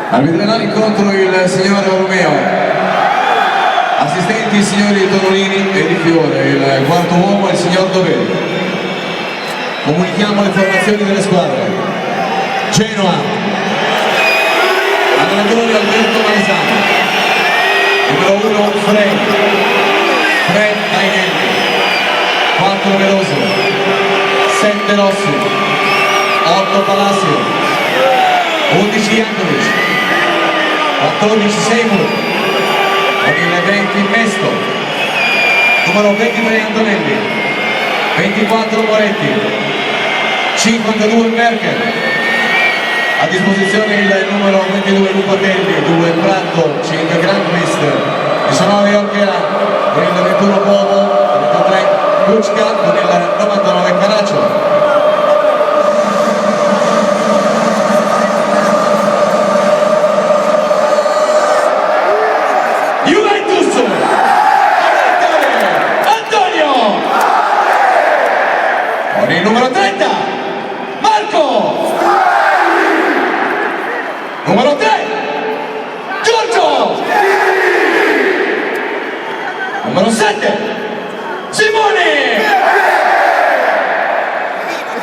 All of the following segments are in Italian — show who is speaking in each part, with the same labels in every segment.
Speaker 1: Arbitrerà l'incontro il signor Romeo, assistenti i signori Tonolini e Di Fiore, il quarto uomo è il signor Doveri. Comunichiamo le formazioni delle squadre. Genoa, allenatore Alberto Malesano, numero 1 Fred Dainelli, 4 Veloso, 7 Rossi, 8 Palacio, 11 Jankovic, 14 Seymour, con il 20 Mesto, numero 23 Antonelli, 24 Moretti, 52 Merkel, a disposizione il numero 22 Lupatelli, 2 Prato, 5 Granquist, 19 Orchea, con il 21 Bovo, 33 Kuczka, con il 99 Caraccio. Il numero 30 Marco, numero 3 Giorgio, numero 7 Simone,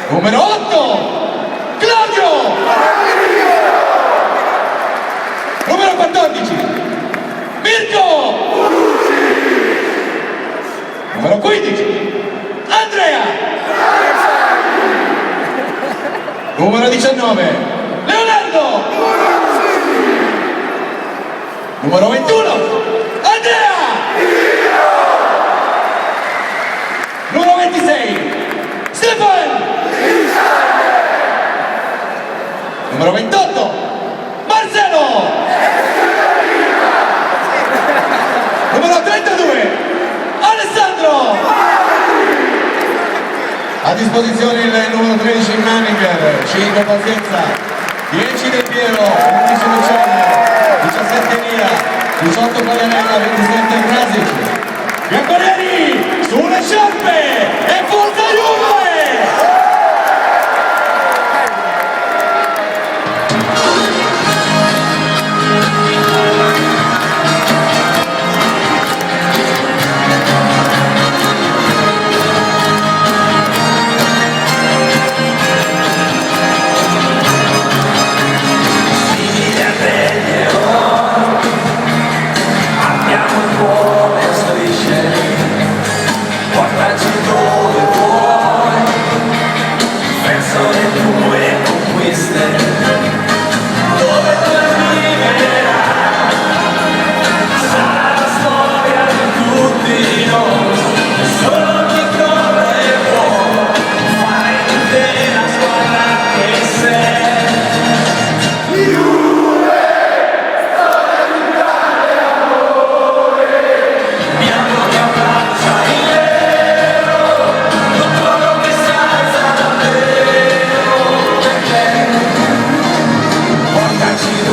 Speaker 1: numero 8 Claudio, numero 14 Mirko, numero 15 Andrea, numero 19 Leonardo, numero 21 Andrea, numero 26 Stefan, numero 28 Marcelo, numero 32 Alessandro. A disposizione il numero 13 Maniger, 5 Pazienza, 10 Del Piero, 11 Luciano, 17 Nia, 18 Paglianella, 27 Brasic. Bianconeri sulle sciarpe e fuori!